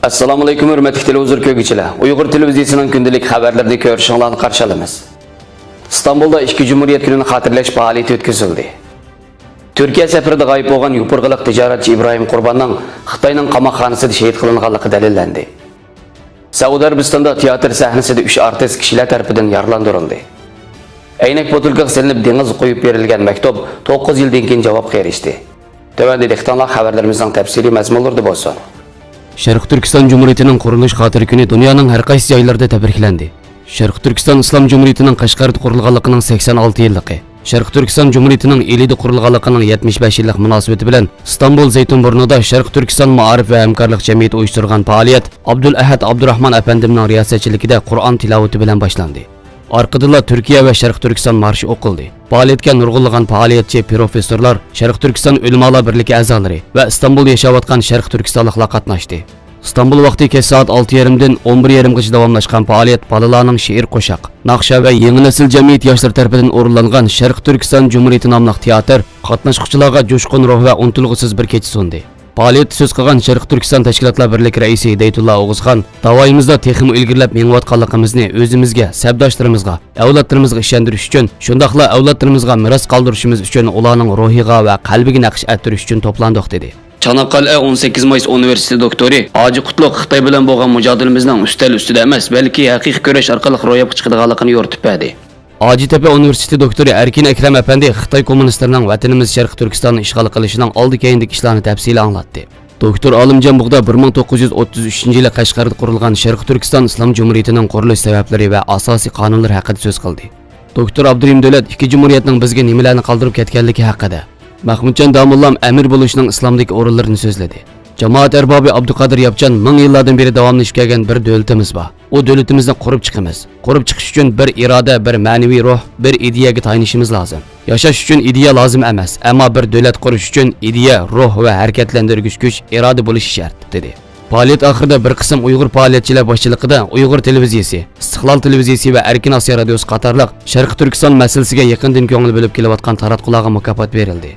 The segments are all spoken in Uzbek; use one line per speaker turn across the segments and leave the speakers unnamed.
Assalomu alaykum hurmatli televizor ko'rguvchilar. Uyg'ur televiziyasining kundalik xabarlarini ko'rishinglarni qarshi olamiz. İstanbulda ikki Cumhuriyet gününü xatirlash faoliyati o'tkazildi. Turkiya safarida g'oyib bo'lgan yupurg'iliq tijoratchi İbrahim Qurbanning Xitoyning qamoqxonasida shahid qilinganligi dalillandi. Saudiya Arabistonda teatr sahnasida 3 artist kishilar tarafidan yaralandirildi. Aynak botulkaga silinib dengiz qo'yib berilgan maktub 9 yildan keyin javobga erishdi. Tövəndə dehqonlar xabarlarimizning tafsiliy mazmunlarida bo'lsin.
Sharq Turkiston Cumhuriyetining qurilish xotiri kuni dunyoning har qaysi joylarida tabriklandi. Sharq Turkiston Islom Cumhuriyetining Qashqarda qurilganligining 86 yilligi, Sharq Turkiston Cumhuriyetining Elida qurilganligining 75 yillik munosabati bilan İstanbul Zeytunburnu'da Sharq Turkiston Ma'arif va hamkorlik jamiyati uyushtirgan faoliyat Abdul Ahad Abdurrahman afandimning riyosatchiligida Qur'on tilovati bilan boshlandi. Orqadilla Turkiya va Sharq Turkiston marshi o'qildi. Faoliyatga nurg'unlagan faoliyatchi professorlar, Sharq Turkiston ulamolar birligi a'zolari va Istanbulda yashayotgan Sharq Turkistonliklar qatnashdi. İstanbul vaqti kech soat 6:30 dan 11:30gacha davomlashgan faoliyat bolalarning she'r qo'shiq, naqsha va yangi nesil jamiyat yoshlar tomonidan o'rinlangan Sharq Turkiston Cumhuriyeti nomli teatr qatnashchilarga jo'shqin ruh va unutilg'usiz bir kech sundi. Faoliyat so'z qilgan Sharq Turkiston tashkilotlar birligi raisi Hidayatulloh O'g'izxon, davoyimizda texnik ilgirlab mengayotganligimizni o'zimizga, sabdoshlarimizga, avlodlarimizga ishontirish uchun, shundaqla avlodlarimizga miros qoldirishimiz uchun ularning ruhiga va qalbiga naqsh attirish uchun to'plandik dedi. Çanakkale 18 Mayıs Üniversitesi doktori Hacı Qutlug Xitoy bilan bo'lgan mujodalamizning ustal ustida emas, balki haqiqiy kurash orqali ro'yobga chiqadiganligini yo'ritib berdi. Hacıtepe Üniversitesi doktori Erkin Ekrem Efendi Xitoy kommunistlarning vatanimiz Sharq Turkistonni ishg'ol qilishining oldi keyindagi ishlarni tafsili anglatdi. Doktor Olimjon Bug'da 1933-yili Qashqarda qurilgan Sharq Turkiston Islom Cumhuriyetining qurilish sabablari va asosiy qonunlari haqida so'z qildi. Doktor Abdurim Davlat ikki jumhuriyatning bizga nimalarni qoldirib ketganligi haqida, Mahmudjon Damullam amir bo'lishning islomdagi o'rinlarini so'zladi. Jamoat erbobi Abduqadir Yapchan 1000 yillardan beri davomlashib kelgan bir davlatimiz bor. O davlatimizni qurib chiqamiz. Qurib chiqish uchun bir iroda, bir ma'naviy ruh, bir ideyaga tayanishimiz lozim. Yashash uchun ideya lozim emas, ammo bir davlat qurish uchun ideya, ruh va harakatlantirgich kuch, iroda bo'lishi shart, dedi. Faoliyat oxirida bir qism Uyg'ur faoliyatchilar boshchiligida Uyg'ur televiziyasi, Istiqlol televiziyasi va Erkin Osiyo radiosi qatorliq Sharq Turkiston masalasiga yaqindan ko'ngil bo'lib kelayotgan taratqularga mukofot berildi.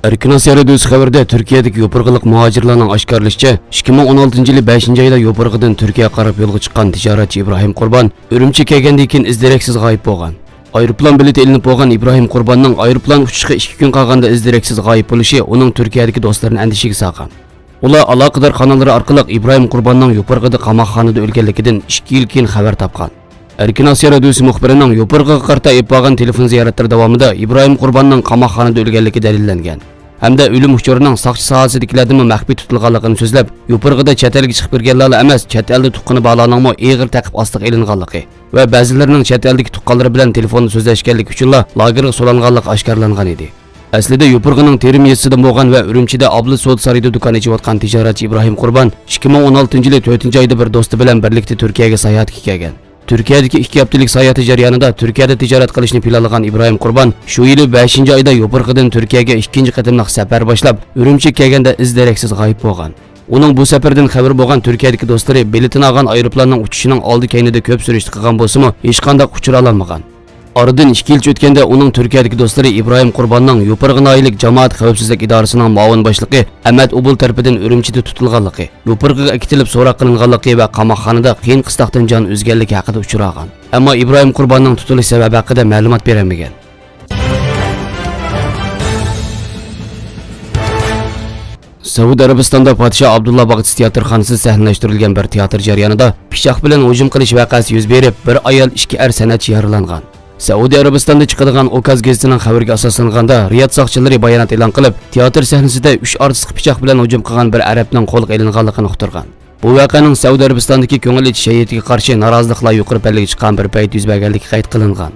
Erkin Osiyo radiosi xabarida Turkiyadagi yopurg'iliq muhojirlarning oshkorlashicha 2016-yili 5-oyda yopurg'idan Turkiyaga qarab yo'lga chiqqan tijoratchi İbrahim Qurban Urumchi kelgandan keyin izdiraksiz g'oyib bo'lgan. Aeroplan bileti elinib bo'lgan İbrahim Qurbanning aeroplan uchishga 2 kun qolganda izdiraksiz g'oyib bo'lishi uning Turkiyadagi do'stlarini andishiga solgan. Ular aloqador kanallar orqali İbrahim Qurbanning yopurg'ida qamoqxonada o'lganligidan 2 yil keyin xabar topgan. Erkin Osiyo radiosi muxbirining yopurg'iga qarta epag'an telefon ziyoratlari davomida İbrahim Qurbanning qamoqxonada o'lganligi dalillangan. Hamda o'lim uchurining soqchi sohasidagilardan maxfiy tutilganligini so'zlab, yopurg'ida chet elga chiqib kirganlar emas, chet elda tuqqani bolalarning og'ir taqib ostiga ilinganligi va ba'zilarining chet eldagi tuqqanlari bilan telefonda so'zlashganligi uchun lagerga so'langanligi oshkorlangan edi. Aslida yopurg'ining terim yesidan bo'lgan va Urumchida Abli Sod sarayida do'kon ochayotgan tijoratchi İbrahim Qurban 2016-yili 4-oyda bir do'sti bilan birlikda Turkiyaga sayohatga kelgan. Turkiyadagi 2 haftalik sayohati jarayonida Turkiyada tijorat qilishni planlagan İbrahim Qurban shu yili 5-oyda yopurg'idan Turkiyaga 2-chi qatimliq safar boshlab, Urumchi kelganda izdiraksiz g'oyib bo'lgan. Uning bu safardan xabar bo'lgan Turkiyadagi do'stlari biletini olgan aeroplanning uchishining oldi keynida ko'p surishti qilgan bo'lsa-mu, hech qanday uchura olmagan. Oradan 2 yil o'tganda uning Turkiyadagi do'stlari İbrahim Qurbanning yopurg'i noyilik jamoat xavfsizlik idorasining muavin boshlig'i Ahmad Ubul tarafidan Urumchida tutilganligi, yopurg'iga akitilib so'roq qilinganligi va qamoqxonada qiyin qisloqdan jon uzganligi haqida uchragan. Ammo İbrahim Qurbanning tutilish sababi haqida ma'lumot berilmagan. Saudiya Arabistonda Podshoh Abdullah Bag'dis teatrxonasida sahnalashtirilgan bir teatr jarayonida pichoq bilan hujum qilish voqeasi yuz berib, bir ayol 2 er san'atchi yaralangan. Saudiya Arabistonda chiqadigan Okaz gazetining xabariga asoslanganda Riyod soqchilari bayonot e'lon qilib, teatr sahnasida 3 artist pichoq bilan hujum qilgan bir arabning qo'lga ilinganligini uqtirgan. Bu voqeaning Saudiya Arabistondagi ko'ngil etish shayitiga qarshi noroziliklar yuqori pallaga chiqqan bir payt yuz berganligi qayd qilingan.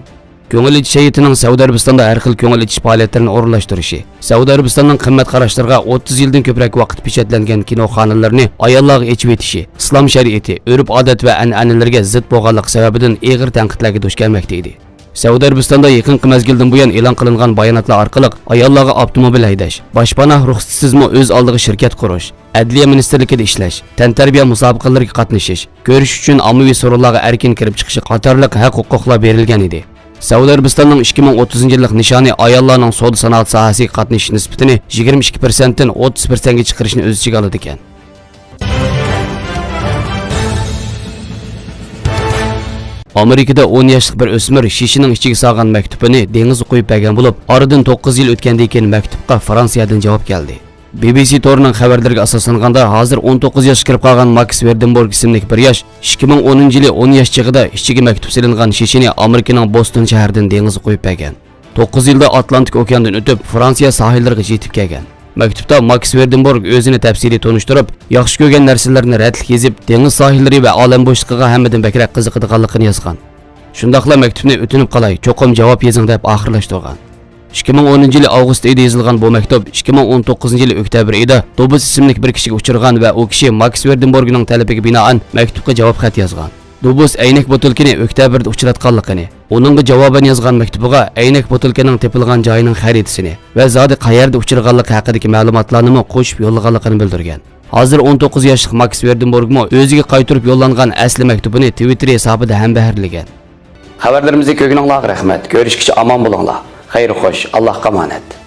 Ko'ngil etish shayitining Saudiya Arabistonda har xil ko'ngil etish faoliyatlarini o'rinlashtirishi, Saudiya Arabistonning qimmat qarashlariga 30 yildan ko'proq vaqt pechatlangan kino xonalarining ayollarga echib etishi, islom shariati, urf-odat va an'analarga zid bo'lganligi sababidan og'ir tanqidlarga duch kelmoqda edi. Saudiya Arabistonda yaqinqi mezgildan buyon e'lon qilingan bayonotlar orqali ayollarga avtomobil haydash, boshpana ruxsatsizmi o'z oldiga shirkat qurish, Adliya ministerligida ishlash, tantarbiya musobaqalariga qatnashish, ko'rish uchun ommaviy so'rovlarga erkin kirib chiqish qatorliq haq-huquqlar berilgan edi. Saudiya Arabistonning 2030 yillik nishoni ayollarning savdo sanoat sohasiga qatnashish nisbatini 22% dan 30% ga chiqarishni o'z ichiga oladi ekan. Amerikada 10 yoshli bir o'smir shishining ichiga solgan maktubini dengizga qo'yib bergan bo'lib, oradan 9 yil o'tgandan keyin maktubga Fransiyadan javob keldi. BBC torining xabarlariga asoslanganda, hozir 19 yoshga kirib qolgan Max Verdenborg ismli bir yosh 2010 yili 10 yosh chig'ida ichiga maktub silingan shishini Amerikaning Boston shahridan dengizga qo'yib bergan. 9 yilda Atlantik okeandan o'tib, Fransiya sohillariga yetib kelgan. Maktubda Max Verdenborg o'zini tafsiliy tonishtirib, yaxshi ko'rgan narsalarni radlik yezib, dengiz sohillari va olam bo'shligiga hammadan bakrak qiziqadiganligini yozgan. Shundaqla maktubni o'tinib qolay, cho'qim javob yozing deb oxirlashtirgan. 2010 yili avgust oyida yozilgan bu maktub 2019 yili oktyabr oyida Dobus ismli bir kishiga uchirgan va u kishi Max Verdenborgning talabiga binoan maktubga javob xat yozgan. Dobus aynak botilkini oktyabrda uchratganligini, uningga javoban yozgan maktubiga aynak botilkining tepilgan joyining xaritasini va zodi qayerda uchirganligi haqidagi ma'lumotlarni qo'shib yo'llaganligini bildirgan. Hozir 19 yoshli Max Verdenborgmo o'ziga qaytarib yo'llangan asli maktubini Twitter hisobida ham baharlagan.
Xabarlarimizni ko'rganingizga rahmat. Ko'rishguncha omon bo'linglar. Xayr xo'sh, Allohga omonat.